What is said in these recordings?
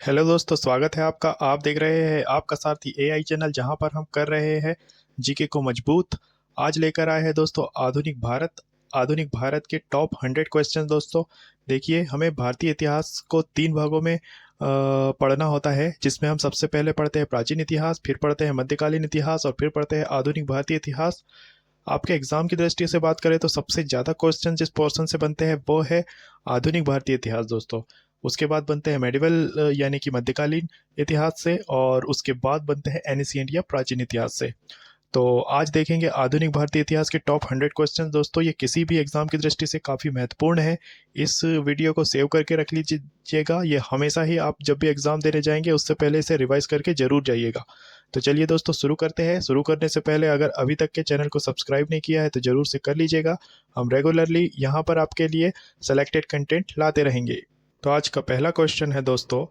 Hello दोस्तों, स्वागत है आपका। आप देख रहे हैं आपका साथी एआई चैनल, जहां पर हम कर रहे हैं जीके को मजबूत। आज लेकर आए हैं दोस्तों आधुनिक भारत के टॉप 100 क्वेश्चन। दोस्तों देखिए, हमें भारतीय इतिहास को 3 भागों में पढ़ना होता है, जिसमें हम सबसे पहले पढ़ते हैं प्राचीन इतिहास, फिर पढ़ते हैं मध्यकालीन इतिहास और फिर पढ़ते हैं आधुनिक भारतीय इतिहास। आपके एग्जाम की दृष्टि से बात करें तो सबसे ज़्यादा क्वेश्चन जिस पोर्शन से बनते हैं वो है आधुनिक भारतीय इतिहास दोस्तों। उसके बाद बनते हैं मेडिवल यानी कि मध्यकालीन इतिहास से, और उसके बाद बनते हैं एनिशिएंट या प्राचीन इतिहास से। तो आज देखेंगे आधुनिक भारतीय इतिहास के टॉप 100 क्वेश्चन। दोस्तों ये किसी भी एग्जाम की दृष्टि से काफ़ी महत्वपूर्ण है। इस वीडियो को सेव करके रख लीजिएगा। ये हमेशा ही आप जब भी एग्जाम देने जाएंगे उससे पहले इसे रिवाइज करके जरूर जाइएगा। तो चलिए दोस्तों शुरू करते हैं। शुरू करने से पहले अगर अभी तक के चैनल को सब्सक्राइब नहीं किया है तो जरूर से कर लीजिएगा। हम रेगुलरली यहाँ पर आपके लिए सेलेक्टेड कंटेंट लाते रहेंगे। तो आज का पहला क्वेश्चन है दोस्तों,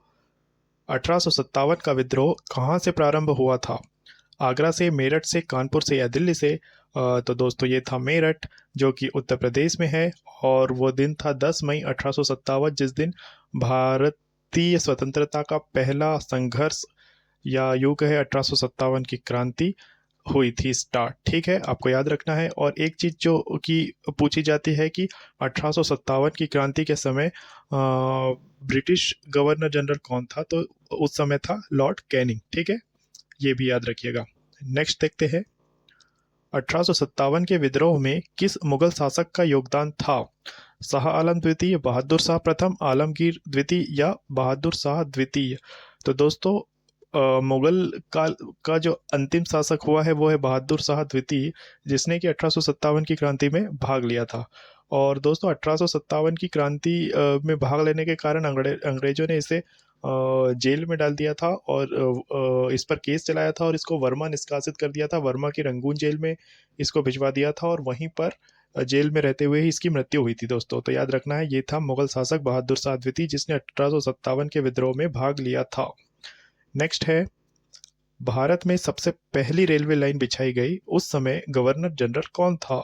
1857 का विद्रोह कहाँ से प्रारंभ हुआ था? आगरा से, मेरठ से, कानपुर से या दिल्ली से? तो दोस्तों ये था मेरठ, जो कि उत्तर प्रदेश में है। और वो दिन था 10 मई 1857, जिस दिन भारतीय स्वतंत्रता का पहला संघर्ष या यूं कहे 1857 की क्रांति हुई थी स्टार्ट। ठीक है, आपको याद रखना है। और एक चीज जो कि पूछी जाती है कि 1857 की क्रांति के समय ब्रिटिश गवर्नर जनरल कौन था, तो उस समय था लॉर्ड कैनिंग। ठीक है, ये भी याद रखिएगा। नेक्स्ट देखते हैं, 1857 के विद्रोह में किस मुगल शासक का योगदान था? शाह आलम द्वितीय, बहादुर शाह प्रथम, आलमगीर द्वितीय या बहादुर शाह द्वितीय? तो दोस्तों मुगल काल का जो अंतिम शासक हुआ है वो है बहादुर शाह द्वितीय, जिसने कि 1857 की क्रांति में भाग लिया था। और दोस्तों 1857 की क्रांति में भाग लेने के कारण अंग्रेजों ने इसे जेल में डाल दिया था और इस पर केस चलाया था और इसको वर्मा निष्कासित कर दिया था। वर्मा की रंगून जेल में इसको भिजवा दिया था और वहीं पर जेल में रहते हुए ही इसकी मृत्यु हुई थी दोस्तों। तो याद रखना है, ये था मुगल शासक बहादुर शाह द्वितीय, जिसने 1857 के विद्रोह में भाग लिया था। नेक्स्ट है, भारत में सबसे पहली रेलवे लाइन बिछाई गई उस समय गवर्नर जनरल कौन था?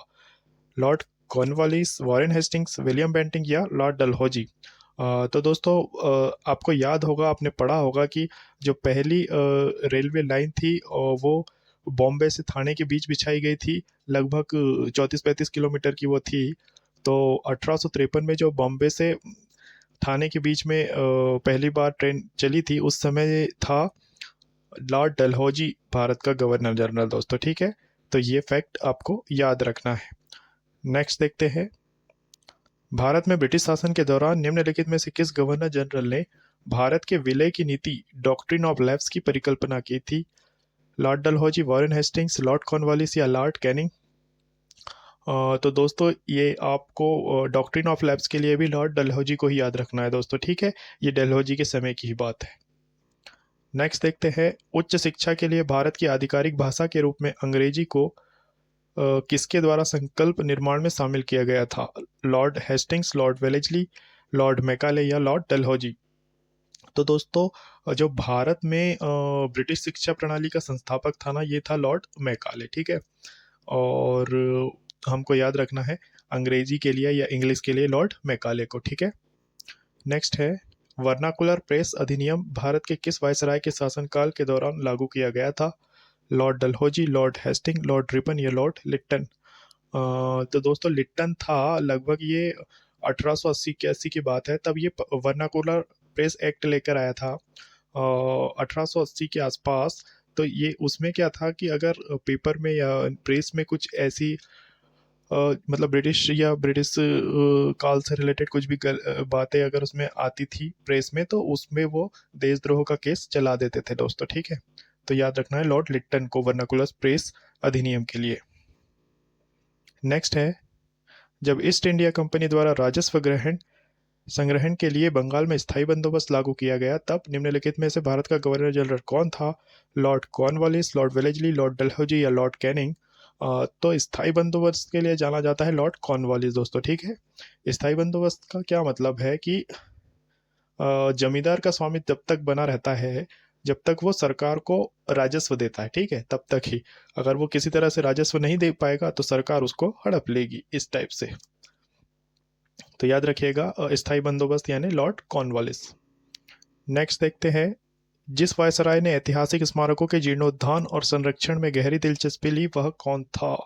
Lord Cornwallis, Warren Hastings, William Bentinck या लॉर्ड डलहौजी? तो दोस्तों आपको याद होगा, आपने पढ़ा होगा कि जो पहली रेलवे लाइन थी वो बॉम्बे से थाने के बीच बिछाई गई थी। लगभग 34-35 किलोमीटर की वो थी। तो 1853 में जो बॉम्बे से थाने के बीच में पहली बार ट्रेन चली थी, उस समय था लॉर्ड डलहौजी भारत का गवर्नर जनरल दोस्तों। ठीक है, तो ये फैक्ट आपको याद रखना है। नेक्स्ट देखते हैं, भारत में ब्रिटिश शासन के दौरान निम्नलिखित में से किस गवर्नर जनरल ने भारत के विलय की नीति डॉक्ट्रिन ऑफ लैप्स की परिकल्पना की थी? Lord Dalhousie, Warren Hastings, Lord Cornwallis या लॉर्ड कैनिंग? तो दोस्तों ये आपको डॉक्ट्रिन ऑफ लैप्स के लिए भी लॉर्ड डलहौजी को ही याद रखना है दोस्तों। ठीक है, ये डलहौजी के समय की ही बात है। नेक्स्ट देखते हैं, उच्च शिक्षा के लिए भारत की आधिकारिक भाषा के रूप में अंग्रेजी को किसके द्वारा संकल्प निर्माण में शामिल किया गया था? Lord Hastings, Lord Wellesley, Lord Macaulay या लॉर्ड डलहौजी? तो दोस्तों जो भारत में ब्रिटिश शिक्षा प्रणाली का संस्थापक था ना, ये था लॉर्ड मैकाले। ठीक है, और हमको याद रखना है अंग्रेजी के लिए या इंग्लिश के लिए लॉर्ड मैकाले को। ठीक है, नेक्स्ट है, वर्नाकुलर प्रेस अधिनियम भारत के किस वायसराय के शासनकाल के दौरान लागू किया गया था? Lord Dalhousie, lord Hastings, lord Ripon या लॉर्ड लिट्टन? तो दोस्तों लिट्टन था। लगभग ये 1880 की बात है, तब ये वर्नाकुलर प्रेस एक्ट लेकर आया था 1880 के आसपास। तो ये उसमें क्या था कि अगर पेपर में या प्रेस में कुछ ऐसी मतलब ब्रिटिश काल से रिलेटेड कुछ भी बातें अगर उसमें आती थी प्रेस में, तो उसमें वो देशद्रोह का केस चला देते थे दोस्तों। ठीक है, तो याद रखना है लॉर्ड लिट्टन को वर्नाकुलर प्रेस अधिनियम के लिए। नेक्स्ट है, जब ईस्ट इंडिया कंपनी द्वारा राजस्व ग्रहण संग्रहण के लिए बंगाल में स्थायी बंदोबस्त लागू किया गया, तब निम्नलिखित में से भारत का गवर्नर जनरल कौन था? Lord Cornwallis, Lord Wellesley, Lord Dalhousie या लॉर्ड कैनिंग? तो स्थायी बंदोबस्त के लिए जाना जाता है लॉर्ड कॉर्नवालिस दोस्तों। ठीक है, स्थायी बंदोबस्त का क्या मतलब है कि जमींदार का स्वामी जब तक बना रहता है, जब तक वो सरकार को राजस्व देता है, ठीक है, तब तक ही। अगर वो किसी तरह से राजस्व नहीं दे पाएगा तो सरकार उसको हड़प लेगी, इस टाइप से। तो याद रखिएगा स्थायी बंदोबस्त यानी लॉर्ड कॉर्नवालिस। नेक्स्ट देखते हैं, जिस वायसराय ने ऐतिहासिक स्मारकों के जीर्णोद्धार और संरक्षण में गहरी दिलचस्पी ली वह कौन था?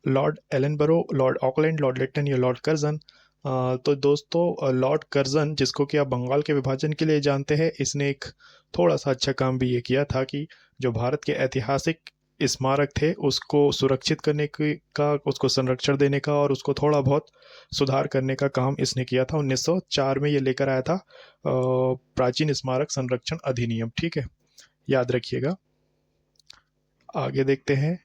Lord Ellenborough, lord Auckland, lord Lytton या लॉर्ड कर्जन? तो दोस्तों लॉर्ड कर्जन, जिसको कि आप बंगाल के विभाजन के लिए जानते हैं, इसने एक थोड़ा सा अच्छा काम भी ये किया था कि जो भारत के ऐतिहासिक स्मारक थे उसको सुरक्षित करने का, उसको संरक्षण देने का और उसको थोड़ा बहुत सुधार करने का काम इसने किया था। 1904 में ये लेकर आया था प्राचीन स्मारक संरक्षण अधिनियम। ठीक है, याद रखिएगा। आगे देखते हैं,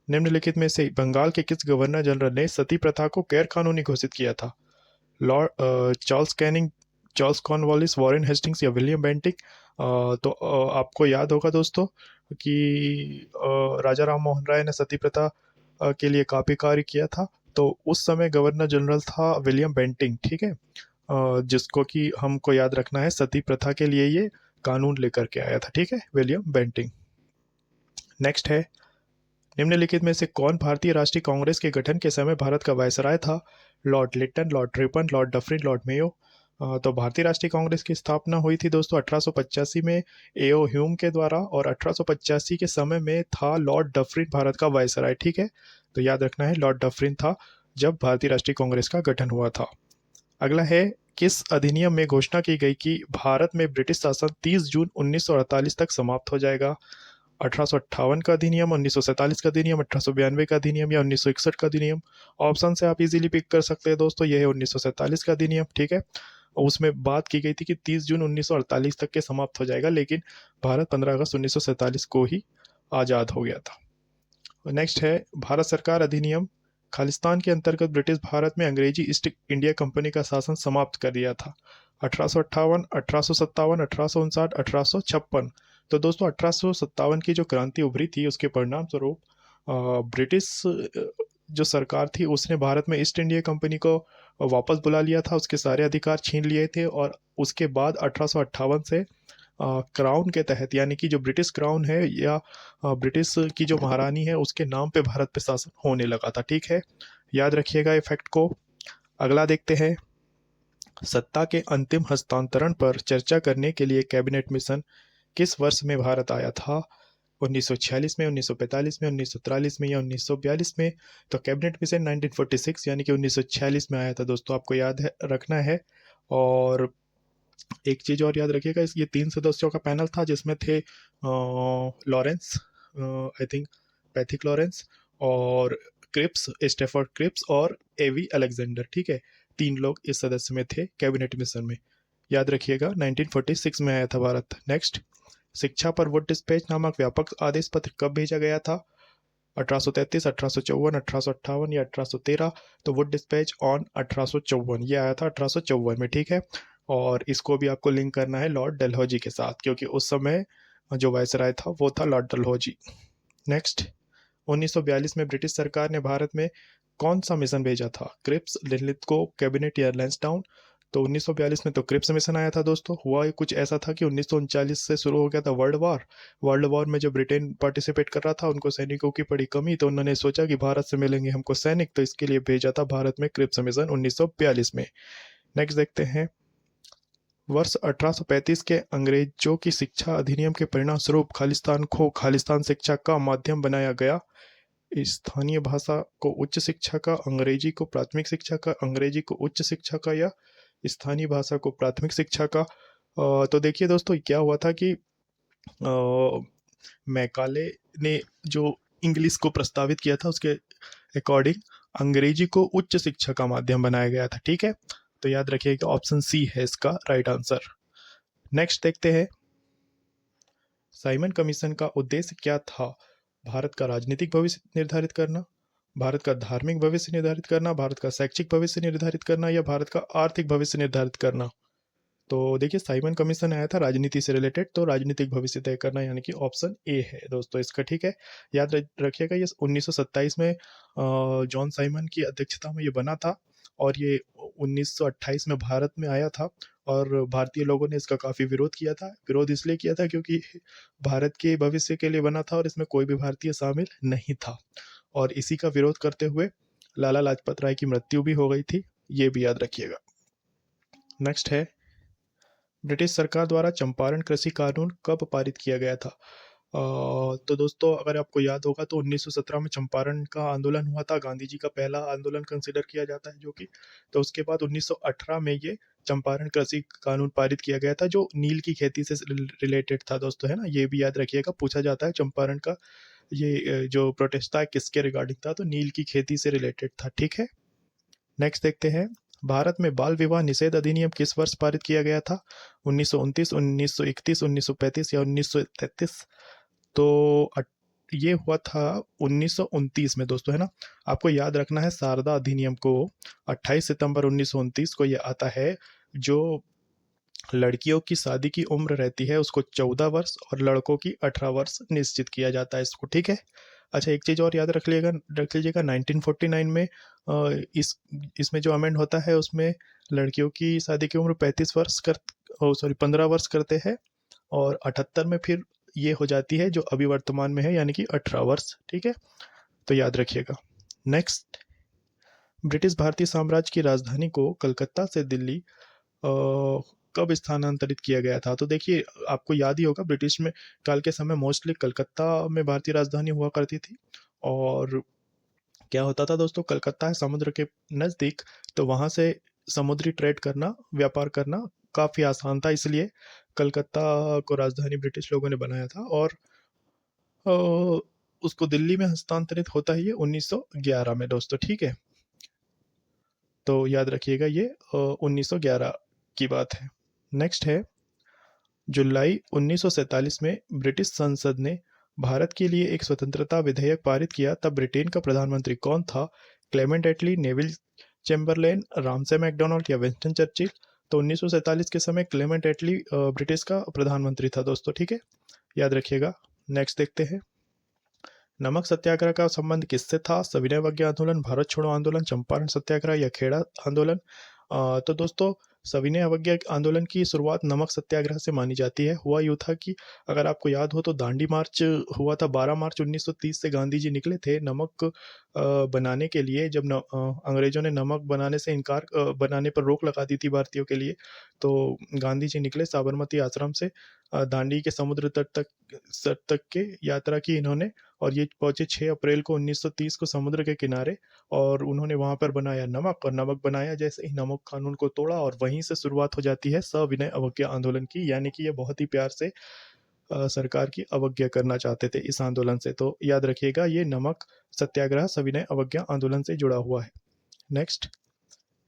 निम्नलिखित में से बंगाल के किस गवर्नर जनरल ने सती प्रथा को गैर कानूनी घोषित किया था? Lord Charles Canning, Charles Cornwallis, Warren Hastings या विलियम बेंटिक? तो आपको याद होगा दोस्तों कि राजा राम मोहन राय ने सती प्रथा के लिए काफी कार्य किया था। तो उस समय गवर्नर जनरल था विलियम बेंटिंग। ठीक है, जिसको कि हमको याद रखना है, सती प्रथा के लिए ये कानून लेकर के आया था। ठीक है, विलियम बेंटिंग। नेक्स्ट है, निम्नलिखित में से कौन भारतीय राष्ट्रीय कांग्रेस के गठन के समय भारत का वायसराय था? Lord Lytton, lord Ripon, lord Dufferin, lord Mayo? तो भारतीय राष्ट्रीय कांग्रेस की स्थापना हुई थी दोस्तों 1885 में एओ ह्यूम के द्वारा, और 1885 के समय में था लॉर्ड डफरिन भारत का वायसराय। ठीक है, तो याद रखना है लॉर्ड डफरिन था जब भारतीय राष्ट्रीय कांग्रेस का गठन हुआ था। अगला है, किस अधिनियम में घोषणा की गई कि भारत में ब्रिटिश शासन 30 जून 1948 तक समाप्त हो जाएगा? 1858 का अधिनियम, 1947 का अधिनियम, 1892 का अधिनियम या 1961 का अधिनियम? ऑप्शन से आप इजीली पिक कर सकते हैं दोस्तों, यह है 1947 का अधिनियम। ठीक है, उसमें बात की गई थी कि 30 जून 1948 तक के समाप्त हो जाएगा, लेकिन भारत 15 अगस्त 1947 को ही आज़ाद हो गया था। नेक्स्ट है, भारत सरकार अधिनियम खालिस्तान के अंतर्गत ब्रिटिश भारत में अंग्रेजी ईस्ट इंडिया कंपनी का शासन समाप्त कर दिया था? 1858, 1857, 1859, 1856? तो दोस्तों 1857 की जो क्रांति उभरी थी उसके परिणाम स्वरूप ब्रिटिश जो सरकार थी उसने भारत में ईस्ट इंडिया कंपनी को वापस बुला लिया था, उसके सारे अधिकार छीन लिए थे, और उसके बाद 1858 से क्राउन के तहत, यानी कि जो ब्रिटिश क्राउन है या ब्रिटिश की जो महारानी है उसके नाम पे भारत पे शासन होने लगा था। ठीक है, याद रखिएगा ये फैक्ट को। अगला देखते हैं, सत्ता के अंतिम हस्तांतरण पर चर्चा करने के लिए कैबिनेट मिशन किस वर्ष में भारत आया था? 1946 में, 1945 में, 1943 में या 1942 में? तो कैबिनेट मिशन 1946 यानी कि 1946 में आया था दोस्तों, आपको याद है रखना है। और एक चीज और याद रखिएगा, ये 3 सदस्यों का पैनल था जिसमें थे Lawrence, I think Pethick Lawrence, और क्रिप्स, स्टेफर्ड क्रिप्स और एवी अलेक्जेंडर। ठीक है, 3 लोग इस सदस्य में थे कैबिनेट मिशन में। याद रखिएगा 1946 में आया था भारत। नेक्स्ट, शिक्षा पर वुड डिस्पैच नामक व्यापक आदेश पत्र कब भेजा गया था? 1833, 1854, 1858 या 1813? तो वुड डिस्पैच ऑन 1854, ये आया था 1854 में। ठीक है, और इसको भी आपको लिंक करना है लॉर्ड डलहौजी के साथ, क्योंकि उस समय जो वायसराय था वो था लॉर्ड डलहौजी। नेक्स्ट, 1942 में ब्रिटिश सरकार ने भारत में कौन सा मिशन भेजा था? क्रिप्स, लिनलिथगो, कैबिनेट या लैंसडाउन? तो 1942 में तो क्रिप्स मिशन आया था दोस्तों। हुआ ये कुछ ऐसा था कि 1939 से शुरू हो गया था वर्ल्ड वॉर में जब ब्रिटेन पार्टिसिपेट कर रहा था, उनको सैनिकों की पड़ी कमी, तो उन्होंने सोचा कि भारत से मिलेंगे हमको सैनिक, तो इसके लिए भेजा था भारत में क्रिप्स मिशन 1942 में। नेक्स्ट देखते हैं, वर्ष 1835 के अंग्रेजों की शिक्षा अधिनियम के परिणाम स्वरूप खालिस्तान को खालिस्तान शिक्षा का माध्यम बनाया गया। स्थानीय भाषा को उच्च शिक्षा का, अंग्रेजी को प्राथमिक शिक्षा का, अंग्रेजी को उच्च शिक्षा का या स्थानीय भाषा को प्राथमिक शिक्षा का? तो देखिए दोस्तों क्या हुआ था कि मैकाले ने जो इंग्लिश को प्रस्तावित किया था उसके अकॉर्डिंग अंग्रेजी को उच्च शिक्षा का माध्यम बनाया गया था। ठीक है, तो याद रखिएगा ऑप्शन सी है इसका राइट आंसर। नेक्स्ट देखते हैं, साइमन कमीशन का उद्देश्य क्या था? भारत का राजनीतिक भविष्य निर्धारित करना, भारत का धार्मिक भविष्य निर्धारित करना, भारत का शैक्षिक भविष्य निर्धारित करना या भारत का आर्थिक भविष्य निर्धारित करना? तो देखिए साइमन कमीशन आया था राजनीति से रिलेटेड, तो राजनीतिक भविष्य तय करना, यानी कि ऑप्शन ए है दोस्तों इसका। ठीक है, याद रखिएगा ये 1927 में जॉन साइमन की अध्यक्षता में ये बना था, और ये 1928 में भारत में आया था, और भारतीय लोगों ने इसका काफ़ी विरोध किया था। विरोध इसलिए किया था क्योंकि भारत के भविष्य के लिए बना था और इसमें कोई भी भारतीय शामिल नहीं था, और इसी का विरोध करते हुए लाला लाजपत राय की मृत्यु भी हो गई थी, ये भी याद रखिएगा। नेक्स्ट है, ब्रिटिश सरकार द्वारा चंपारण कृषि कानून कब पारित किया गया था? तो दोस्तों अगर आपको याद होगा तो 1917 में चंपारण का आंदोलन हुआ था, गांधी जी का पहला आंदोलन कंसिडर किया जाता है जो कि, तो उसके बाद 1918 में ये चंपारण कृषि कानून पारित किया गया था जो नील की खेती से रिलेटेड था दोस्तों, है ना, ये भी याद रखिएगा, पूछा जाता है चंपारण का ये जो प्रोटेस्ट था किसके रिगार्डिंग था, तो नील की खेती से रिलेटेड था। ठीक है, नेक्स्ट देखते हैं, भारत में बाल विवाह निषेध अधिनियम किस वर्ष पारित किया गया था? 1929, 1931, 1935 या 1933? तो ये हुआ था 1929 में दोस्तों, है ना। आपको याद रखना है शारदा अधिनियम को 28 सितंबर 1929 को ये आता है, जो लड़कियों की शादी की उम्र रहती है उसको 14 वर्ष और लड़कों की 18 वर्ष निश्चित किया जाता है इसको। ठीक है, अच्छा एक चीज़ और याद रख लीजिएगा 1949 में इसमें जो अमेंड होता है उसमें लड़कियों की शादी की उम्र 35 वर्ष 15 वर्ष करते हैं, और 78 में फिर ये हो जाती है जो अभी वर्तमान में है यानी कि 18 वर्ष। ठीक है, तो याद रखिएगा। नेक्स्ट, ब्रिटिश भारतीय साम्राज्य की राजधानी को कलकत्ता से दिल्ली कब स्थानांतरित किया गया था? तो देखिए आपको याद ही होगा ब्रिटिश में काल के समय मोस्टली कलकत्ता में भारतीय राजधानी हुआ करती थी, और क्या होता था दोस्तों, कलकत्ता है समुद्र के नज़दीक, तो वहाँ से समुद्री ट्रेड करना, व्यापार करना काफ़ी आसान था, इसलिए कलकत्ता को राजधानी ब्रिटिश लोगों ने बनाया था, और उसको दिल्ली में हस्तांतरित होता है ये 1911 में दोस्तों। ठीक है, तो याद रखिएगा ये 1911 की बात है। नेक्स्ट है, जुलाई 1947 में ब्रिटिश संसद ने भारत के लिए एक स्वतंत्रता विधेयक पारित किया, तब ब्रिटेन का प्रधानमंत्री कौन था? क्लेमेंट एटली, नेविल चैम्बरलेन, रामसे मैकडोनाल्ड या विंस्टन चर्चिल? तो 1947 के समय क्लेमेंट एटली ब्रिटिश का प्रधानमंत्री था दोस्तों। ठीक है, याद रखिएगा। नेक्स्ट देखते हैं, नमक सत्याग्रह का संबंध किससे था? सविनय अवज्ञा आंदोलन, भारत छोड़ो आंदोलन, चंपारण सत्याग्रह या खेड़ा आंदोलन? तो दोस्तों सविनय अवज्ञा आंदोलन की शुरुआत नमक सत्याग्रह से मानी जाती है। हुआ यूँ था कि अगर आपको याद हो तो दांडी मार्च हुआ था 12 मार्च 1930 से, गांधी जी निकले थे नमक बनाने के लिए, जब अंग्रेजों ने नमक बनाने से बनाने पर रोक लगा दी थी भारतीयों के लिए, तो गांधी जी निकले साबरमती आश्रम से, दांडी के समुद्र तट तक के यात्रा की इन्होंने, और ये पहुंचे 6 अप्रैल को 1930 को समुद्र के किनारे, और उन्होंने वहां पर बनाया नमक, और नमक बनाया जैसे ही नमक कानून को तोड़ा, और वहीं से शुरुआत हो जाती है सविनय अवज्ञा आंदोलन की, यानी कि ये बहुत ही प्यार से सरकार की अवज्ञा करना चाहते थे इस आंदोलन से। तो याद रखिएगा ये नमक सत्याग्रह सविनय अवज्ञा आंदोलन से जुड़ा हुआ है। नेक्स्ट,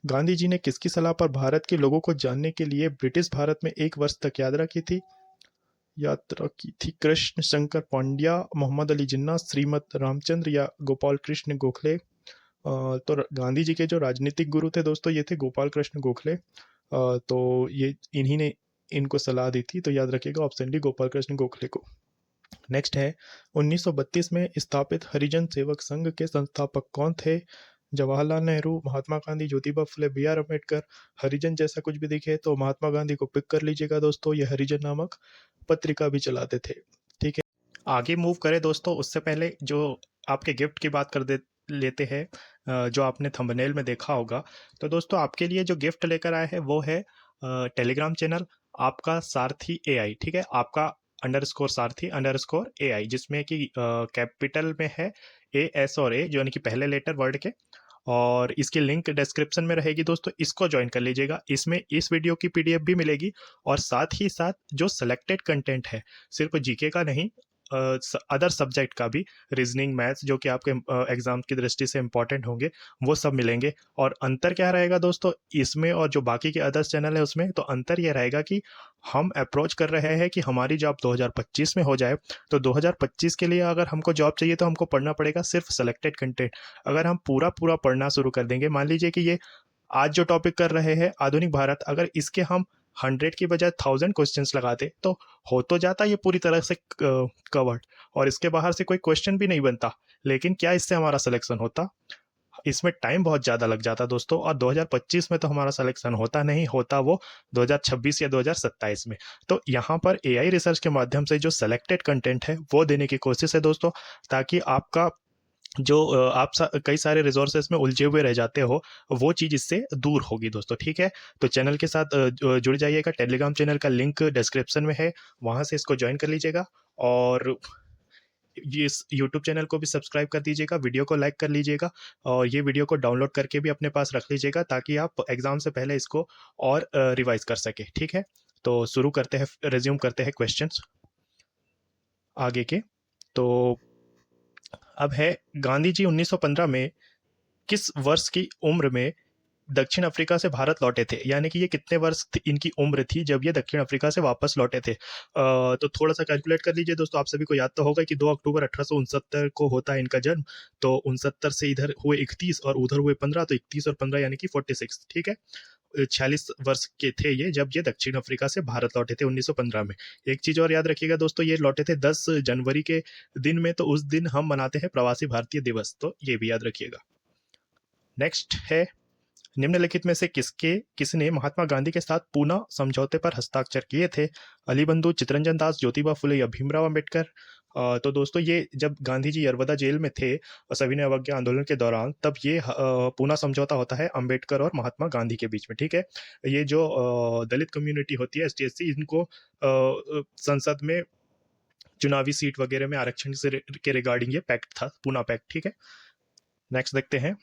गांधी जी ने किसकी सलाह पर भारत के लोगों को जानने के लिए ब्रिटिश भारत में 1 वर्ष तक यात्रा की थी? कृष्ण शंकर पंड्या, मोहम्मद अली जिन्ना, श्रीमद रामचंद्र या गोपाल कृष्ण गोखले? तो गांधी जी के जो राजनीतिक गुरु थे दोस्तों ये थे गोपाल कृष्ण गोखले, तो ये इन्हीं ने इनको सलाह दी थी, तो याद रखिएगा ऑप्शन डी गोपाल कृष्ण गोखले को। नेक्स्ट है, 1932 में स्थापित हरिजन सेवक संघ के संस्थापक कौन थे? Jawaharlal Nehru, Mahatma Gandhi, Jyotiba Phule, B are Ambedkar? हरिजन जैसा कुछ भी दिखे तो महात्मा गांधी को पिक कर लीजिएगा दोस्तों, ये हरिजन नामक पत्रिका भी चलाते थे। ठीक है, आगे मूव करें दोस्तों, उससे पहले जो आपके गिफ्ट की बात कर लेते हैं, जो आपने थंबनेल में देखा होगा। तो दोस्तों आपके लिए जो गिफ्ट लेकर आए हैं वो है टेलीग्राम चैनल आपका सारथी एआई। ठीक है, आपका अंडरस्कोर सारथी अंडरस्कोर एआई, जिसमें कि कैपिटल में है एस और ए, जो यानी कि पहले लेटर वर्ड के, और इसकी लिंक डिस्क्रिप्शन में रहेगी दोस्तों, इसको ज्वाइन कर लीजिएगा। इसमें इस वीडियो की पीडीएफ भी मिलेगी, और साथ ही साथ जो सिलेक्टेड कंटेंट है, सिर्फ जीके का नहीं, अदर सब्जेक्ट का भी, रीजनिंग, मैथ्स, जो कि आपके एग्जाम की दृष्टि से इंपॉर्टेंट होंगे, वो सब मिलेंगे। और अंतर क्या रहेगा दोस्तों इसमें और जो बाकी के अदर्स चैनल है उसमें? तो अंतर ये रहेगा कि हम अप्रोच कर रहे हैं कि हमारी जॉब 2025 में हो जाए, तो 2025 के लिए अगर हमको जॉब चाहिए तो हमको पढ़ना पड़ेगा सिर्फ सेलेक्टेड कंटेंट। अगर हम पूरा पूरा पढ़ना शुरू कर देंगे, मान लीजिए कि ये आज जो टॉपिक कर रहे हैं आधुनिक भारत, अगर इसके हम 100 की बजाय 1000 क्वेश्चंस लगाते तो हो तो जाता ये पूरी तरह से कवर्ड, और इसके बाहर से कोई क्वेश्चन भी नहीं बनता, लेकिन क्या इससे हमारा सिलेक्शन होता? इसमें टाइम बहुत ज़्यादा लग जाता दोस्तों, और 2025 में तो हमारा सिलेक्शन होता नहीं, होता वो 2026 या 2027 में। तो यहाँ पर एआई रिसर्च के माध्यम से जो सेलेक्टेड कंटेंट है वो देने की कोशिश है दोस्तों, ताकि आपका जो कई सारे रिसोर्सेज में उलझे हुए रह जाते हो, वो चीज़ इससे दूर होगी दोस्तों, ठीक है। तो चैनल के साथ जुड़ जाइएगा। टेलीग्राम चैनल का लिंक डिस्क्रिप्शन में है, वहाँ से इसको ज्वाइन कर लीजिएगा। और ये इस यूट्यूब चैनल को भी सब्सक्राइब कर दीजिएगा, वीडियो को लाइक कर लीजिएगा, और ये वीडियो को डाउनलोड करके भी अपने पास रख लीजिएगा, ताकि आप एग्जाम से पहले इसको और रिवाइज कर सके, ठीक है। तो शुरू करते हैं, रिज्यूम करते हैं क्वेश्चंस आगे के। तो अब है, गांधी जी 1915 में किस वर्ष की उम्र में दक्षिण अफ्रीका से भारत लौटे थे? यानी कि ये कितने वर्ष इनकी उम्र थी जब ये दक्षिण अफ्रीका से वापस लौटे थे? तो थोड़ा सा कैलकुलेट कर लीजिए दोस्तों। आप सभी को याद तो होगा कि 2 अक्टूबर 1869 को होता है इनका जन्म। तो 69 से इधर हुए 31 और उधर हुए 15, तो 31 और 15 यानी कि 46, ठीक है। 46 वर्ष के थे ये जब ये दक्षिण अफ्रीका से भारत लौटे थे 1915 में। एक चीज और याद रखिएगा दोस्तों, ये लौटे थे 10 जनवरी के दिन में, तो उस दिन हम मनाते हैं प्रवासी भारतीय दिवस, तो ये भी याद रखिएगा। नेक्स्ट है, निम्नलिखित में से किसने महात्मा गांधी के साथ पूना समझौते पर हस्ताक्षर किए थे? अली बंधु, चित्तरंजन दास, ज्योतिबा फुले या भीमराव अंबेडकर? तो दोस्तों, ये जब गांधी जी यरवदा जेल में थे सविनय अवज्ञा आंदोलन के दौरान, तब ये पूना समझौता होता है अंबेडकर और महात्मा गांधी के बीच में, ठीक है। ये जो दलित कम्युनिटी होती है, ST SC, इनको संसद में चुनावी सीट वगैरह में आरक्षण से के रिगार्डिंग ये पैक्ट था, पूना पैक्ट, ठीक है। नेक्स्ट देखते हैं,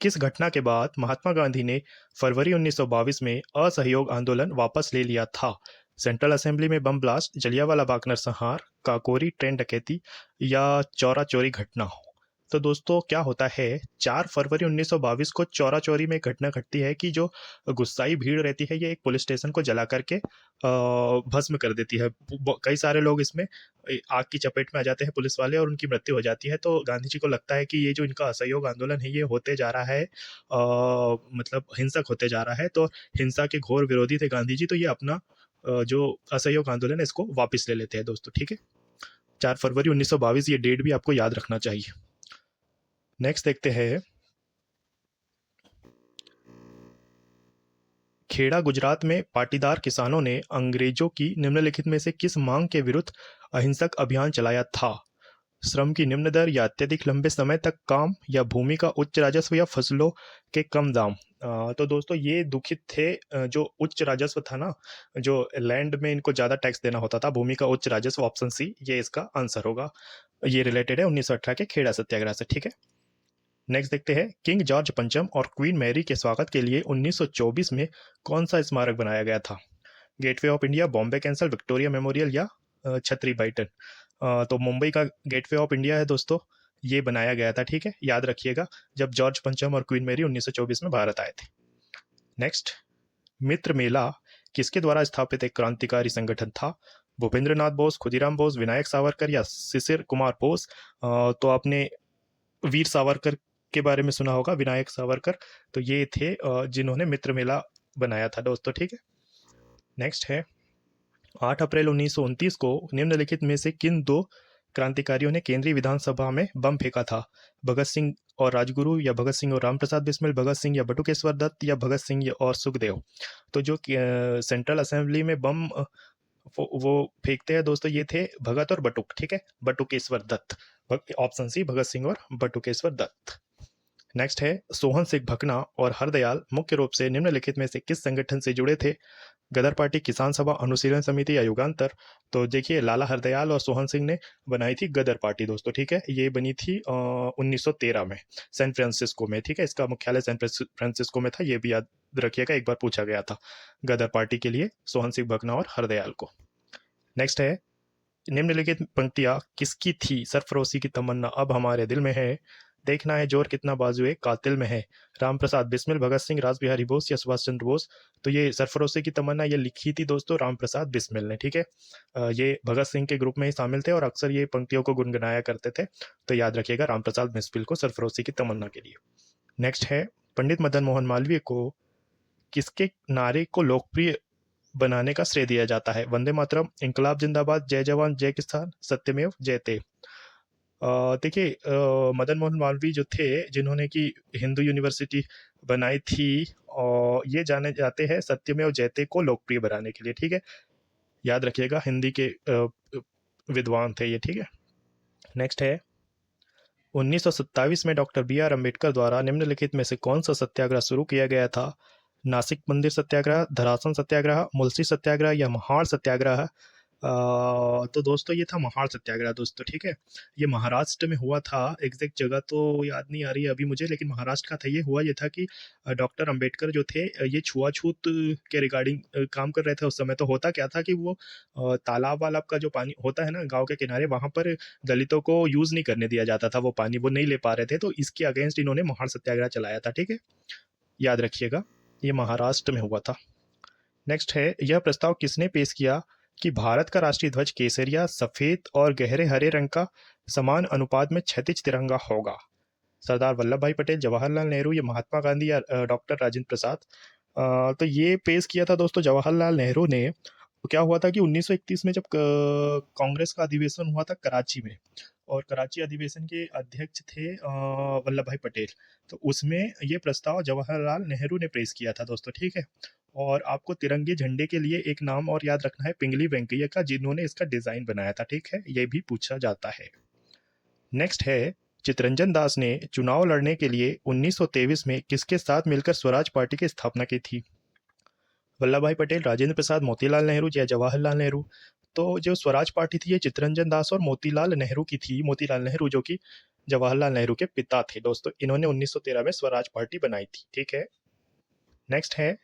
किस घटना के बाद महात्मा गांधी ने फरवरी 1922 में असहयोग आंदोलन वापस ले लिया था? सेंट्रल असेंबली में बम ब्लास्ट, जलियांवाला बाग नरसंहार, काकोरी ट्रेन डकैती या चौरा चोरी घटना? तो दोस्तों, क्या होता है, 4 फरवरी 1922 को चौरा चोरी में एक घटना घटती है कि जो गुस्साई भीड़ रहती है, ये एक पुलिस स्टेशन को जला करके भस्म कर देती है। कई सारे लोग इसमें आग की चपेट में आ जाते हैं, पुलिस वाले, और उनकी मृत्यु हो जाती है। तो गांधी जी को लगता है कि ये जो इनका असहयोग आंदोलन है, ये होते जा रहा है, मतलब हिंसक होते जा रहा है। तो हिंसा के घोर विरोधी थे गांधी जी, तो ये अपना जो असहयोग आंदोलन है, इसको वापस ले लेते हैं दोस्तों, ठीक है। 4 फरवरी 1922, ये डेट भी आपको याद रखना चाहिए। नेक्स्ट देखते हैं, खेड़ा गुजरात में पाटीदार किसानों ने अंग्रेजों की निम्नलिखित में से किस मांग के विरुद्ध अहिंसक अभियान चलाया था? श्रम की निम्न दर, या अत्यधिक लंबे समय तक काम, या भूमि का उच्च राजस्व, या फसलों के कम दाम? तो दोस्तों, ये दुखित थे, जो उच्च राजस्व था ना, जो लैंड में इनको ज्यादा टैक्स देना होता था, भूमि का उच्च राजस्व, ऑप्शन सी ये इसका आंसर होगा। ये रिलेटेड है 1918 के खेड़ा सत्याग्रह से, ठीक है। नेक्स्ट देखते हैं, किंग जॉर्ज पंचम और क्वीन मैरी के स्वागत के लिए 1924 में कौन सा स्मारक बनाया गया था? Gateway of India, Bombay cancel, Victoria memorial या छतरी बाइटन? तो मुंबई का गेटवे ऑफ इंडिया है दोस्तों, ये बनाया गया था, ठीक है, याद रखिएगा, जब जॉर्ज पंचम और क्वीन मैरी 1924 में भारत आए थे। नेक्स्ट, मित्र मेला किसके द्वारा स्थापित एक क्रांतिकारी संगठन था? भूपेंद्र नाथ बोस, खुदीराम बोस, विनायक सावरकर या शिशिर कुमार बोस? तो आपने वीर सावरकर के बारे में सुना होगा, विनायक सावरकर, तो ये थे जिन्होंने मित्र मेला बनाया था दोस्तों, ठीक है। नेक्स्ट है, 8 अप्रैल 1929 को निम्नलिखित में से किन दो क्रांतिकारियों ने केंद्रीय विधानसभा में बम फेंका था? भगत सिंह और राजगुरु, या भगत सिंह और रामप्रसाद बिस्मिल, भगत सिंह या बटुकेश्वर दत्त, या भगत सिंह और सुखदेव? तो जो सेंट्रल असेंबली में बम वो फेंकते हैं दोस्तों, ये थे भगत और बटुक, ठीक है, बटुकेश्वर दत्त। ऑप्शन सी, भगत सिंह और बटुकेश्वर दत्त। नेक्स्ट है, सोहन सिंह भकना और हरदयाल मुख्य रूप से निम्नलिखित में से किस संगठन से जुड़े थे? गदर पार्टी, किसान सभा, अनुशीलन समिति या युगांतर? तो देखिए, लाला हरदयाल और सोहन सिंह ने बनाई थी गदर पार्टी दोस्तों, ठीक है। ये बनी थी 1913 में सैन फ्रांसिस्को में, ठीक है। इसका मुख्यालय सैन फ्रांसिस्को में था, ये भी याद रखिएगा, एक बार पूछा गया था गदर पार्टी के लिए सोहन सिंह भकना और हरदयाल को। नेक्स्ट है, निम्नलिखित पंक्तियां किसकी थी? सरफरोशी की तमन्ना अब हमारे दिल में है, देखना है जोर कितना बाजुए कातिल में है, रामप्रसाद बिस्मिल, भगत सिंह, रासबिहारी बोस या सुभाष चंद्र बोस? तो ये सरफरोशी की तमन्ना ये लिखी थी दोस्तों रामप्रसाद बिस्मिल ने, ठीक है। ये भगत सिंह के ग्रुप में ही शामिल थे और अक्सर ये पंक्तियों को गुनगुनाया करते थे, तो याद रखिएगा रामप्रसाद बिस्मिल को सरफरोशी की तमन्ना के लिए। नेक्स्ट है, पंडित मदन मोहन मालवीय को किसके नारे को लोकप्रिय बनाने का श्रेय दिया जाता है? वंदे मातरम, इंकलाब जिंदाबाद, जय जवान जय किसान, सत्यमेव जयते? देखिए, मदन मोहन मालवीय जो थे, जिन्होंने कि हिंदू यूनिवर्सिटी बनाई थी, और ये जाने जाते हैं सत्यमेव जयते को लोकप्रिय बनाने के लिए, ठीक है। याद रखिएगा, हिंदी के विद्वान थे ये, ठीक है। नेक्स्ट है, 1927 में डॉक्टर बी आर अम्बेडकर द्वारा निम्नलिखित में से कौन सा सत्याग्रह शुरू किया गया था? नासिक मंदिर सत्याग्रह, धरासन सत्याग्रह, मुलसी सत्याग्रह या महाड़ सत्याग्रह? तो दोस्तों ये था महाड़ सत्याग्रह दोस्तों, ठीक है। ये महाराष्ट्र में हुआ था, एग्जैक्ट जगह तो याद नहीं आ रही है अभी मुझे, लेकिन महाराष्ट्र का था। ये हुआ ये था कि डॉक्टर अंबेडकर जो थे ये छुआछूत के रिगार्डिंग काम कर रहे थे उस समय। तो होता क्या था कि वो तालाब वालाब का जो पानी होता है ना गांव के किनारे, वहां पर दलितों को यूज नहीं करने दिया जाता था, वो पानी वो नहीं ले पा रहे थे, तो इसके अगेंस्ट इन्होंने महाड़ सत्याग्रह चलाया था, ठीक है, याद रखिएगा। ये महाराष्ट्र में हुआ था। नेक्स्ट है, यह प्रस्ताव किसने पेश किया कि भारत का राष्ट्रीय ध्वज केसरिया, सफेद और गहरे हरे रंग का समान अनुपात में क्षैतिज तिरंगा होगा? सरदार वल्लभ भाई पटेल, जवाहरलाल नेहरू या महात्मा गांधी या डॉक्टर राजेंद्र प्रसाद? तो ये पेश किया था दोस्तों जवाहरलाल नेहरू ने। तो क्या हुआ था कि 1931 में जब कांग्रेस का अधिवेशन हुआ था कराची में, और कराची अधिवेशन के अध्यक्ष थे वल्लभ भाई पटेल, तो उसमें ये प्रस्ताव जवाहरलाल नेहरू ने पेश किया था दोस्तों, ठीक है। और आपको तिरंगे झंडे के लिए एक नाम और याद रखना है, पिंगली वेंकैया का, जिन्होंने इसका डिजाइन बनाया था, ठीक है, ये भी पूछा जाता है। नेक्स्ट है, चितरंजन दास ने चुनाव लड़ने के लिए 1923 में किसके साथ मिलकर स्वराज पार्टी की स्थापना की थी? वल्लभ भाई पटेल, राजेंद्र प्रसाद, मोतीलाल नेहरू या जवाहरलाल नेहरू? तो जो स्वराज पार्टी थी ये चितरंजन दास और मोतीलाल नेहरू की थी। मोतीलाल नेहरू जो कि जवाहरलाल नेहरू के पिता थे दोस्तों, इन्होंने 1913 में स्वराज पार्टी बनाई थी, ठीक है। नेक्स्ट है,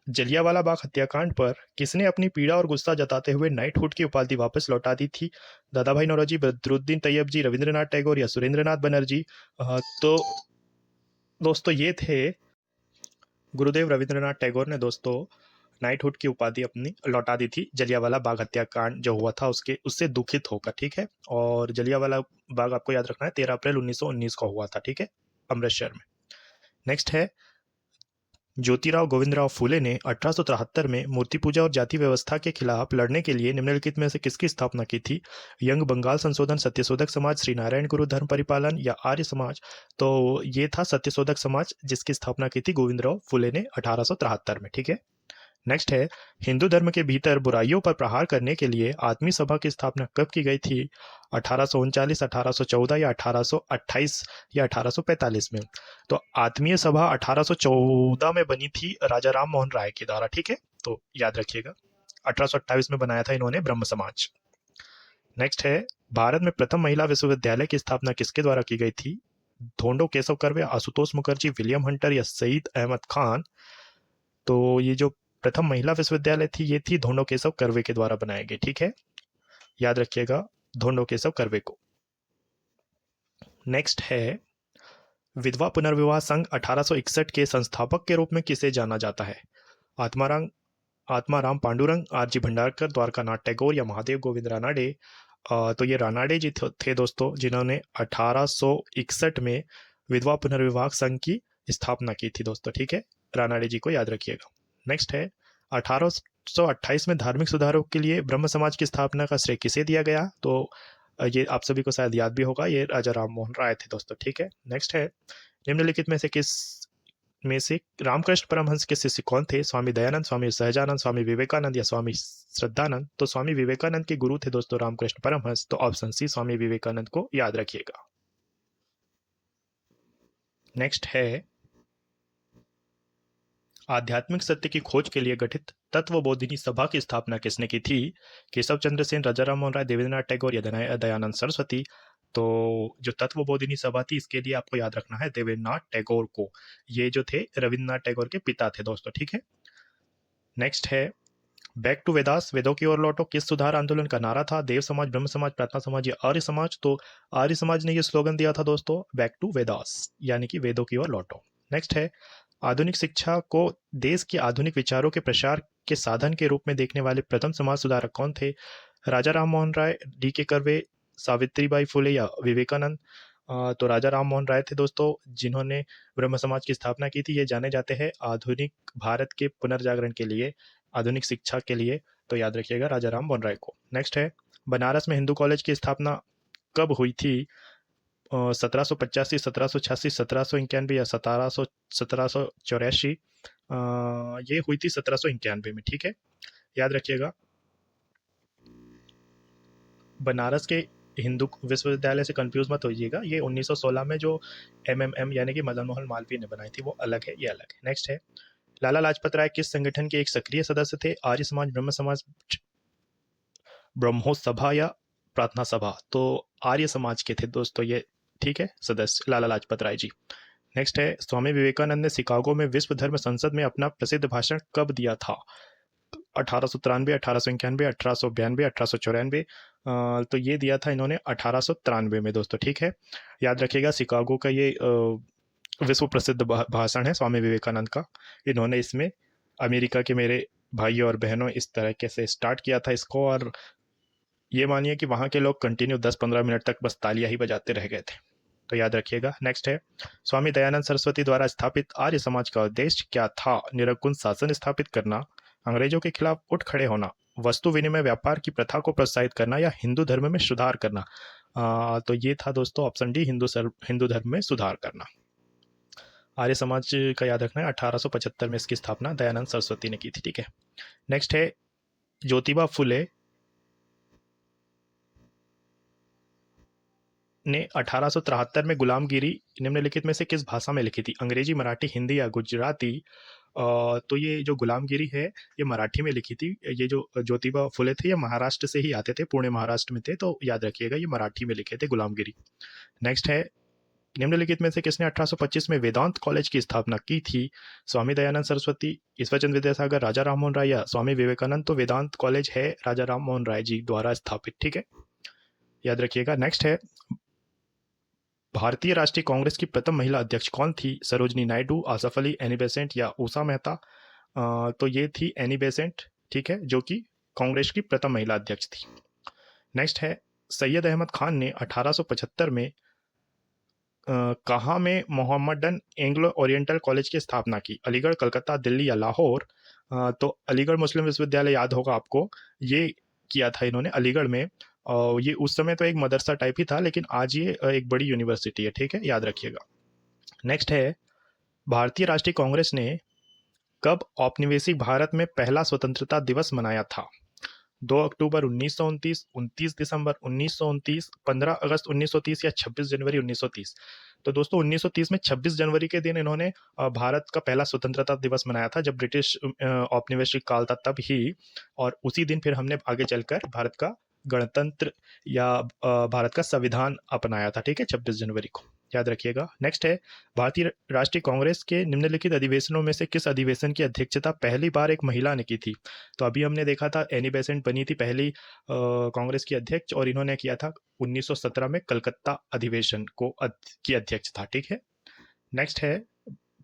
जलियांवाला बाग हत्याकांड पर किसने अपनी पीड़ा और गुस्सा जताते हुए नाइटहुड की उपाधि वापस लौटा दी थी? दादा भाई नौरोजी, बदरुद्दीन तैयब जी, रविंद्रनाथ टैगोर या सुरेंद्रनाथ बनर्जी? तो दोस्तों ये थे गुरुदेव रविंद्रनाथ टैगोर ने दोस्तों नाइटहुड की उपाधि अपनी लौटा दी थी जलियांवाला बाग हत्याकांड जो हुआ था उसके उससे दुखित होकर, ठीक है। और जलियांवाला बाग आपको याद रखना है 13 अप्रैल 1919 को हुआ था, ठीक है, अमृतसर में। नेक्स्ट है, ज्योतिराव गोविंदराव फूले ने 1873 में मूर्ति पूजा और जाति व्यवस्था के खिलाफ लड़ने के लिए निम्नलिखित में से किसकी स्थापना की थी? यंग बंगाल संशोधन, सत्यशोधक समाज, श्री नारायण गुरु धर्म परिपालन या आर्य समाज? तो ये था सत्यशोधक समाज जिसकी स्थापना की थी गोविंदराव फूले ने 1873 में, ठीक है। नेक्स्ट है, हिंदू धर्म के भीतर बुराइयों पर प्रहार करने के लिए आत्मीय सभा की स्थापना कब की गई थी? 1839, 1814 या 1828 या 1845 में? तो आत्मीय सभा 1814 में बनी थी राजा राम मोहन राय के द्वारा, ठीक है, तो याद रखिएगा। 1828 में बनाया था इन्होंने ब्रह्म समाज। नेक्स्ट है, भारत में प्रथम महिला विश्वविद्यालय की स्थापना किसके द्वारा की गई थी? धोंडो केशव कर्वे, आशुतोष मुखर्जी, विलियम हंटर या सईद अहमद खान? तो ये जो प्रथम महिला विश्वविद्यालय थी ये थी धोंडो केशव कर्वे के द्वारा बनाए गए, ठीक है, याद रखिएगा धोंडो केशव कर्वे को। नेक्स्ट है, विधवा पुनर्विवाह संघ 1861 के संस्थापक के रूप में किसे जाना जाता है? आत्माराम आत्माराम पांडुरंग, आरजी भंडारकर, द्वारकानाथ टैगोर या महादेव गोविंद रानाडे? तो ये रानाडे जी थे दोस्तों जिन्होंने 1861 में विधवा पुनर्विवाह संघ की स्थापना की थी दोस्तों, ठीक है, रानाडे जी को याद रखिएगा। नेक्स्ट है, 1828 में धार्मिक सुधारों के लिए ब्रह्म समाज की स्थापना का श्रेय किसे दिया गया? तो ये आप सभी को शायद याद भी होगा, ये राजा राम मोहन राय थे दोस्तों, ठीक है। नेक्स्ट है, निम्नलिखित में से रामकृष्ण परमहंस के शिष्य कौन थे? स्वामी दयानंद, स्वामी सहजानंद, स्वामी विवेकानंद या स्वामी श्रद्धानंद? तो स्वामी विवेकानंद के गुरु थे दोस्तों रामकृष्ण परमहंस, तो ऑप्शन सी स्वामी विवेकानंद को याद रखिएगा। नेक्स्ट है, आध्यात्मिक सत्य की खोज के लिए गठित तत्वबोधिनी सभा की स्थापना किसने की थी? केशव चंद्र सेन, राजा राम मोहन राय, देवेंद्रनाथ टैगोर या दयानंद सरस्वती? तो जो तत्वबोधिनी सभा थी इसके लिए आपको याद रखना है देवेंद्रनाथ टैगोर को, ये जो थे रविंद्रनाथ टैगोर के पिता थे दोस्तों, ठीक है। नेक्स्ट है, बैक टू वेदास, वेदों की ओर लौटो, किस सुधार आंदोलन का नारा था? देव समाज, ब्रह्म समाज, प्रार्थना समाज या आर्य समाज? तो आर्य समाज ने ये स्लोगन दिया था दोस्तों, बैक टू वेदास, यानी कि वेदों की ओर लौटो। नेक्स्ट है, आधुनिक शिक्षा को देश के आधुनिक विचारों के प्रसार के साधन के रूप में देखने वाले प्रथम समाज सुधारक कौन थे? राजा राम मोहन राय, डी के कर्वे, सावित्रीबाई फुले या विवेकानंद? तो राजा राम मोहन राय थे दोस्तों जिन्होंने ब्रह्म समाज की स्थापना की थी। ये जाने जाते हैं आधुनिक भारत के पुनर्जागरण के लिए, आधुनिक शिक्षा के लिए, तो याद रखिएगा राजा राम मोहन राय को। नेक्स्ट है, बनारस में हिंदू कॉलेज की स्थापना कब हुई थी? 1785, 1786, 1791 या 1784? ये हुई थी 1791 में, ठीक है, याद रखिएगा। बनारस के हिंदू विश्वविद्यालय से कंफ्यूज मत होइएगा, ये 1916 में जो एमएमएम यानी कि मदन मोहन मालवीय ने बनाई थी वो अलग है, ये अलग है। नेक्स्ट है, लाला लाजपत राय किस संगठन के एक सक्रिय सदस्य थे? आर्य समाज, ब्रह्म समाज, ब्रह्मो सभा या प्रार्थना सभा? तो आर्य समाज के थे दोस्तों ये, ठीक है, सदस्य लाला लाजपत राय जी। नेक्स्ट है, स्वामी विवेकानंद ने शिकागो में विश्व धर्म संसद में अपना प्रसिद्ध भाषण कब दिया था? 1893, 1891, 1892, 1894? तो ये दिया था इन्होंने 1893 में दोस्तों, ठीक है। याद रखिएगा, शिकागो का ये विश्व प्रसिद्ध भाषण है स्वामी विवेकानंद का। इन्होंने इसमें अमेरिका के मेरे भाइयों और बहनों इस तरह से स्टार्ट किया था इसको, और ये मानिए कि वहाँ के लोग कंटिन्यू 10-15 मिनट तक बस तालियां ही बजाते रह गए थे, तो याद रखिएगा। नेक्स्ट है, स्वामी दयानंद सरस्वती द्वारा स्थापित आर्य समाज का उद्देश्य क्या था? निरंकुश शासन स्थापित करना, अंग्रेजों के खिलाफ उठ खड़े होना, वस्तु विनिमय व्यापार की प्रथा को प्रोत्साहित करना, या हिंदू धर्म में सुधार करना? तो ये था दोस्तों ऑप्शन डी, हिंदू धर्म में सुधार करना। आर्य समाज का याद रखना है, 1875 में इसकी स्थापना दयानंद सरस्वती ने की थी, ठीक है। नेक्स्ट है, ज्योतिबा फुले ने 1873 में गुलामगिरी निम्नलिखित में से किस भाषा में लिखी थी? अंग्रेजी, मराठी, हिंदी या गुजराती? तो ये जो गुलामगिरी है ये मराठी में लिखी थी। ये जो ज्योतिबा फुले थे ये महाराष्ट्र से ही आते थे, पुणे महाराष्ट्र में थे, तो याद रखिएगा ये मराठी में लिखे थे गुलामगिरी। नेक्स्ट है, निम्नलिखित में से किसने 1825 में वेदांत कॉलेज की स्थापना की थी? स्वामी दयानंद सरस्वती, ईश्वरचंद विद्यासागर, राजा राममोहन राय या स्वामी विवेकानंद? तो वेदांत कॉलेज है राजा राममोहन राय जी द्वारा स्थापित, ठीक है, याद रखिएगा। नेक्स्ट है, भारतीय राष्ट्रीय कांग्रेस की प्रथम महिला अध्यक्ष कौन थी? सरोजनी नायडू, आसफ अली, एनी बेसेंट या उषा मेहता? तो ये थी एनी बेसेंट, ठीक है, जो कि कांग्रेस की प्रथम महिला अध्यक्ष थी। नेक्स्ट है, सैयद अहमद खान ने 1875 में कहाँ में मोहम्मडन एंग्लो ओरिएंटल कॉलेज की स्थापना की? अलीगढ़, कलकत्ता, दिल्ली या लाहौर? तो अलीगढ़ मुस्लिम विश्वविद्यालय याद होगा आपको, ये किया था इन्होंने अलीगढ़ में। और ये उस समय तो एक मदरसा टाइप ही था, लेकिन आज ये एक बड़ी यूनिवर्सिटी है, ठीक है, याद रखिएगा। नेक्स्ट है, भारतीय राष्ट्रीय कांग्रेस ने कब औपनिवेशिक भारत में पहला स्वतंत्रता दिवस मनाया था? 2 अक्टूबर 1929, 29 दिसंबर 1929, 15 अगस्त 1930 या 26 जनवरी 1930? तो दोस्तों 1930 में 26 जनवरी के दिन इन्होंने भारत का पहला स्वतंत्रता दिवस मनाया था, जब ब्रिटिश औपनिवेशिक काल था तब ही, और उसी दिन फिर हमने आगे चलकर भारत का गणतंत्र या भारत का संविधान अपनाया था, ठीक है, 26 जनवरी को, याद रखिएगा। नेक्स्ट है, भारतीय राष्ट्रीय कांग्रेस के निम्नलिखित अधिवेशनों में से किस अधिवेशन की अध्यक्षता पहली बार एक महिला ने की थी? तो अभी हमने देखा था एनी बेसेंट बनी थी पहली कांग्रेस की अध्यक्ष, और इन्होंने किया था 1917 में कलकत्ता अधिवेशन को की अध्यक्ष था, ठीक है। नेक्स्ट है,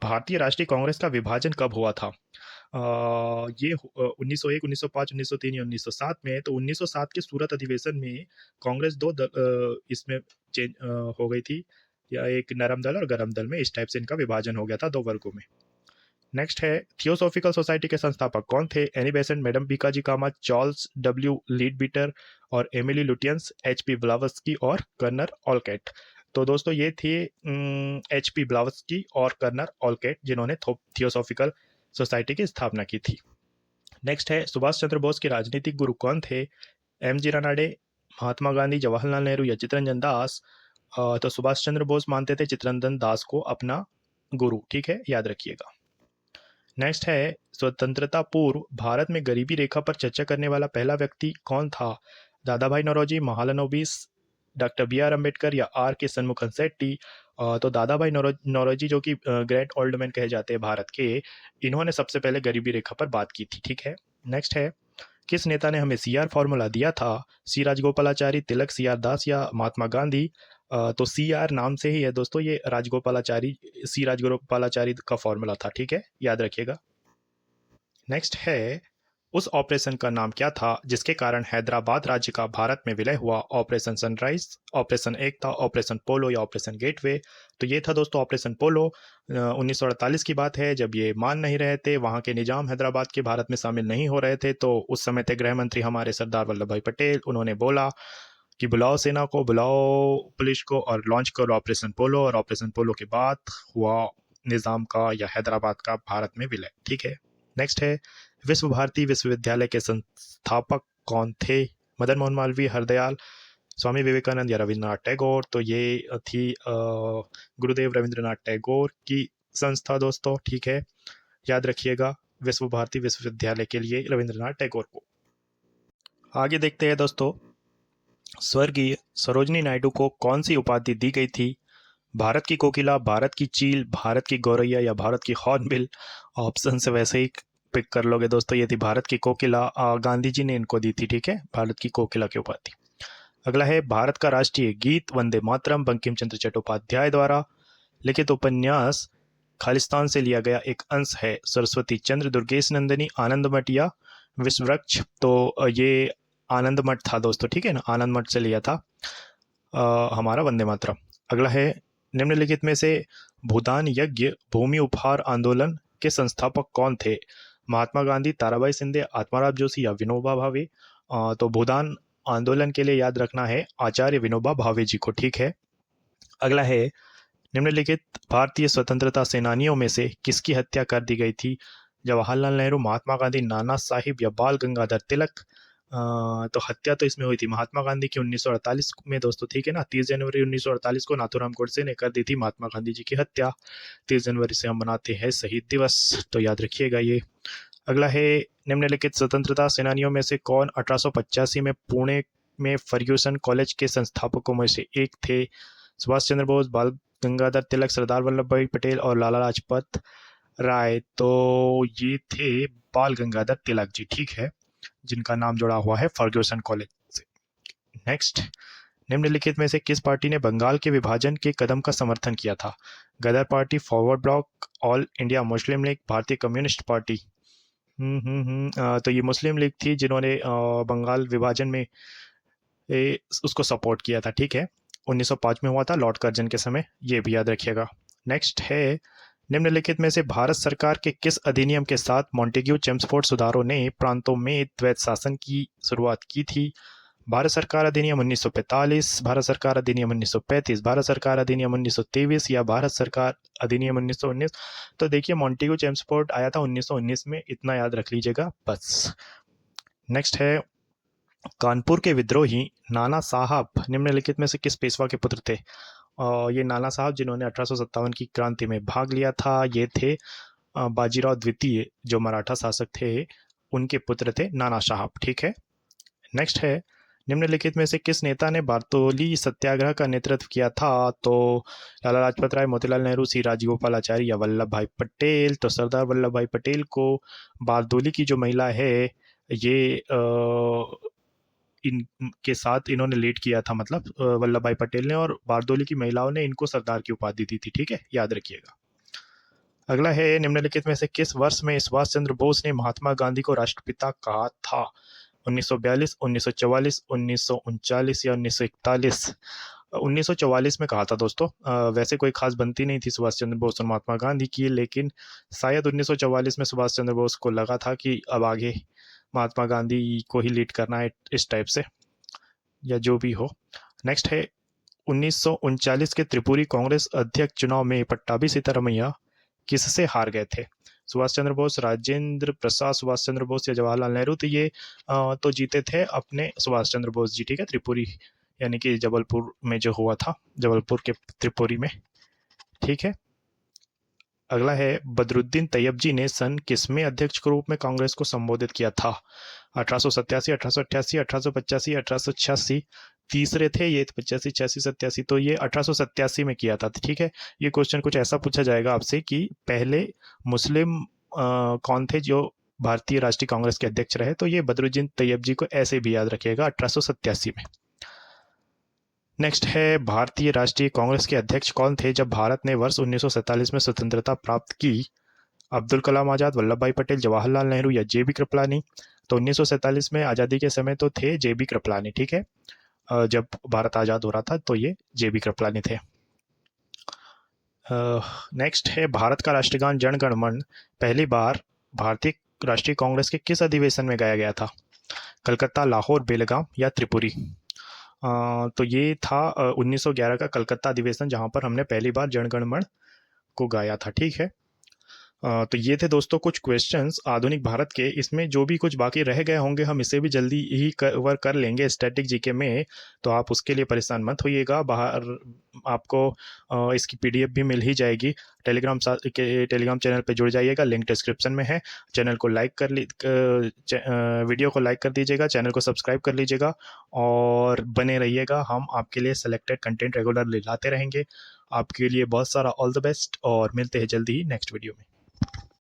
भारतीय राष्ट्रीय कांग्रेस का विभाजन कब हुआ था? ये 1901, 1905, 1903 या 1907 में? तो 1907 के सूरत अधिवेशन में कांग्रेस इसमें चेंज हो गई थी, या एक नरम दल और गरम दल में, इस टाइप से इनका विभाजन हो गया था 2 वर्गों में। नेक्स्ट है, थियोसॉफिकल सोसाइटी के संस्थापक कौन थे? Annie Besant, Madam Bhikaji Cama, Charles W Leadbeater और एमिली लुटियंस, एच.पी. ब्लावत्स्की और कर्नल ऑलकैट? तो दोस्तों ये थे एच.पी. ब्लावत्स्की और कर्नल ऑलकैट, जिन्होंने थियोसॉफिकल सोसाइटी की स्थापना की थी। नेक्स्ट है, सुभाष चंद्र बोस के राजनीतिक गुरु कौन थे? एम.जी. रानाडे, महात्मा गांधी, जवाहरलाल नेहरू या चित्तरंजन दास? तो सुभाष चंद्र बोस मानते थे चित्तरंजन दास को अपना गुरु, ठीक है, याद रखिएगा। नेक्स्ट है, स्वतंत्रता पूर्व भारत में गरीबी रेखा पर चर्चा करने वाला पहला व्यक्ति कौन था? दादा भाई नौरोजी, महालनोबिस, डॉक्टर बी.आर. अम्बेडकर या आर के शनमुखम शेट्टी? तो दादा भाई नौरोजी, जो कि ग्रेट ओल्ड मैन कहे जाते हैं भारत के, इन्होंने सबसे पहले गरीबी रेखा पर बात की थी, ठीक है। नेक्स्ट है, किस नेता ने हमें सी आर फॉर्मूला दिया था? सी राजगोपालाचारी, तिलक, सी आर दास या महात्मा गांधी? तो सी आर नाम से ही है दोस्तों, ये सी राजगोपालाचारी का फॉर्मूला था, ठीक है, याद रखिएगा। नेक्स्ट है, उस ऑपरेशन का नाम क्या था जिसके कारण हैदराबाद राज्य का भारत में विलय हुआ? ऑपरेशन सनराइज, ऑपरेशन एकता, ऑपरेशन पोलो या ऑपरेशन गेटवे? तो ये था दोस्तों ऑपरेशन पोलो। 1948 की बात है, जब ये मान नहीं रहे थे, वहाँ के निजाम हैदराबाद के भारत में शामिल नहीं हो रहे थे, तो उस समय थे गृह मंत्री हमारे सरदार वल्लभ भाई पटेल। उन्होंने बोला कि बुलाओ सेना को, बुलाओ पुलिस को और लॉन्च करो ऑपरेशन पोलो, और ऑपरेशन पोलो के बाद हुआ निजाम का या हैदराबाद का भारत में विलय, ठीक है। नेक्स्ट है, विश्व भारती विश्वविद्यालय के संस्थापक कौन थे? मदन मोहन मालवीय, हरदयाल, स्वामी विवेकानंद या रविंद्रनाथ टैगोर? तो ये थी गुरुदेव रविंद्रनाथ टैगोर की संस्था दोस्तों, ठीक है, याद रखिएगा, विश्व भारती विश्वविद्यालय के लिए रविंद्रनाथ टैगोर को। आगे देखते हैं दोस्तों, स्वर्गीय सरोजनी नायडू को कौन सी उपाधि दी गई थी? भारत की कोकिला, भारत की चील, भारत की गौरैया या भारत की हॉर्नबिल? ऑप्शन से वैसे ही पिक कर लोगे दोस्तों, ये थी भारत की कोकिला। गांधी जी ने इनको दी थी, ठीक है, भारत की कोकिला की उपाधि। अगला है, भारत का राष्ट्रीय गीत वंदे मातरम बंकिम चंद्र चट्टोपाध्याय द्वारा लिखित उपन्यास खालिस्तान से लिया गया एक अंश है। सरस्वती चंद्र, दुर्गेश नंदिनी, आनंद मठ या विश्ववृक्ष? तो ये आनंद मठ था दोस्तों, ठीक है ना, आनंद मठ से लिया था हमारा वंदे मातरम। अगला है, निम्नलिखित में से भूदान यज्ञ भूमि उपहार आंदोलन के संस्थापक कौन थे? महात्मा गांधी, ताराबाई शिंदे, आत्माराम जोशी या विनोबा भावे? तो भूदान आंदोलन के लिए याद रखना है आचार्य विनोबा भावे जी को, ठीक है। अगला है, निम्नलिखित भारतीय स्वतंत्रता सेनानियों में से किसकी हत्या कर दी गई थी? जवाहरलाल नेहरू, महात्मा गांधी, नाना साहिब या बाल गंगाधर तिलक? तो हत्या तो इसमें हुई थी महात्मा गांधी की 1948 में दोस्तों, ठीक है ना, 30 जनवरी 1948 को नाथूराम गोडसे ने कर दी थी महात्मा गांधी जी की हत्या। 30 जनवरी से हम मनाते हैं शहीद दिवस, तो याद रखिएगा ये। अगला है, निम्नलिखित स्वतंत्रता सेनानियों में से कौन 1885 में पुणे में फर्ग्यूसन कॉलेज के संस्थापकों में से एक थे? सुभाष चंद्र बोस, बाल गंगाधर तिलक, सरदार वल्लभ भाई पटेल और लाला लाजपत राय? तो ये थे बाल गंगाधर तिलक जी, ठीक है, जिनका नाम जुड़ा हुआ है फर्ग्यूसन कॉलेज से। नेक्स्ट, निम्नलिखित में से किस पार्टी ने बंगाल के विभाजन के कदम का समर्थन किया था? Ghadar Party, Forward Bloc, All India Muslim League, Bharatiya Communist Party? तो ये मुस्लिम लीग थी जिन्होंने बंगाल विभाजन में उसको सपोर्ट किया था, ठीक है। 1905 में हुआ था लॉर्ड कर्जन के समय, ये भी याद रखिएगा। नेक्स्ट है, निम्नलिखित में से भारत सरकार के किस अधिनियम के साथ मॉन्टेग्यू चेम्सफोर्ड सुधारों ने प्रांतों में द्वैत शासन की शुरुआत की थी? भारत सरकार अधिनियम 1945, भारत सरकार अधिनियम 1935, भारत सरकार अधिनियम 1923 या भारत सरकार अधिनियम 1919? तो देखिए, मॉन्टेग्यू चेम्सफोर्ड आया था 1919 में, इतना याद रख लीजिएगा बस। नेक्स्ट है, कानपुर के विद्रोही नाना साहब निम्नलिखित में से किस पेशवा के पुत्र थे? ये नाना साहब जिन्होंने 1857 की क्रांति में भाग लिया था, ये थे बाजीराव द्वितीय, जो मराठा शासक थे, उनके पुत्र थे नाना साहब, ठीक है। नेक्स्ट है, निम्नलिखित में से किस नेता ने बारतोली सत्याग्रह का नेतृत्व किया था? तो लाला लाजपत राय, मोतीलाल नेहरू, सी राजगोपालाचारी या वल्लभ भाई पटेल? तो सरदार वल्लभ भाई पटेल को बारदोली की जो महिला है, ये इनके साथ इन्होंने लीड किया था, मतलब वल्लभ भाई पटेल ने, और बारदोली की महिलाओं ने इनको सरदार की उपाधि दी थी, ठीक है, याद रखिएगा। अगला है, निम्नलिखित में से किस वर्ष में सुभाष चंद्र बोस ने महात्मा गांधी को राष्ट्रपिता कहा था? 1942, 1944, 1939 या 1941? 1944 में कहा था दोस्तों। वैसे कोई खास बनती नहीं थी सुभाष चंद्र बोस और महात्मा गांधी की, लेकिन शायद 1944 में सुभाष चंद्र बोस को लगा था कि अब आगे महात्मा गांधी को ही लीड करना है, इस टाइप से, या जो भी हो। नेक्स्ट है, 1939 के त्रिपुरी कांग्रेस अध्यक्ष चुनाव में पट्टाभी सीतारमैया किससे हार गए थे? सुभाष चंद्र बोस, राजेंद्र प्रसाद सुभाष चंद्र बोस या जवाहरलाल नेहरू? तो ये तो जीते थे अपने सुभाष चंद्र बोस जी, ठीक है, त्रिपुरी यानी कि जबलपुर में जो हुआ था, जबलपुर के त्रिपुरी में, ठीक है। अगला है, बदरुद्दीन तैयब जी ने सन किसमें अध्यक्ष के रूप में कांग्रेस को संबोधित किया था? 1887, 1888, 1885, 1886? तीसरे थे ये, 85, 86, 87, तो ये 1887 में किया था, ठीक है। ये क्वेश्चन कुछ ऐसा पूछा जाएगा आपसे कि पहले मुस्लिम कौन थे जो भारतीय राष्ट्रीय कांग्रेस के अध्यक्ष रहे? तो ये बदरुद्दीन तैयब जी को ऐसे भी याद रखिएगा, 1887 में। नेक्स्ट है, भारतीय राष्ट्रीय कांग्रेस के अध्यक्ष कौन थे जब भारत ने वर्ष 1947 में स्वतंत्रता प्राप्त की? अब्दुल कलाम आजाद, वल्लभ भाई पटेल, जवाहरलाल नेहरू या जेबी कृपलानी? तो 1947 में आज़ादी के समय तो थे जेबी कृपलानी, ठीक है, जब भारत आज़ाद हो रहा था तो ये जेबी कृपलानी थे। नेक्स्ट है, भारत का राष्ट्रगान जन गण मन पहली बार भारतीय राष्ट्रीय कांग्रेस के किस अधिवेशन में गाया गया था? कलकत्ता, लाहौर, बेलगाम या त्रिपुरी? तो ये था 1911 का कलकत्ता अधिवेशन, जहां पर हमने पहली बार जन गण मन को गाया था, ठीक है। तो ये थे दोस्तों कुछ क्वेश्चंस आधुनिक भारत के। इसमें जो भी कुछ बाकी रह गए होंगे हम इसे भी जल्दी ही कवर कर लेंगे स्टैटिक जीके में। तो आप उसके लिए परेशान मत होइएगा। बाहर आपको इसकी पीडीएफ भी मिल ही जाएगी। टेलीग्राम चैनल पे जुड़ जाइएगा, लिंक डिस्क्रिप्शन में है। चैनल को लाइक कर ली वीडियो को लाइक कर दीजिएगा, चैनल को सब्सक्राइब कर लीजिएगा और बने रहिएगा। हम आपके लिए सेलेक्टेड कंटेंट रेगुलरली लाते रहेंगे। आपके लिए बहुत सारा ऑल द बेस्ट और मिलते हैं जल्दी ही नेक्स्ट वीडियो में।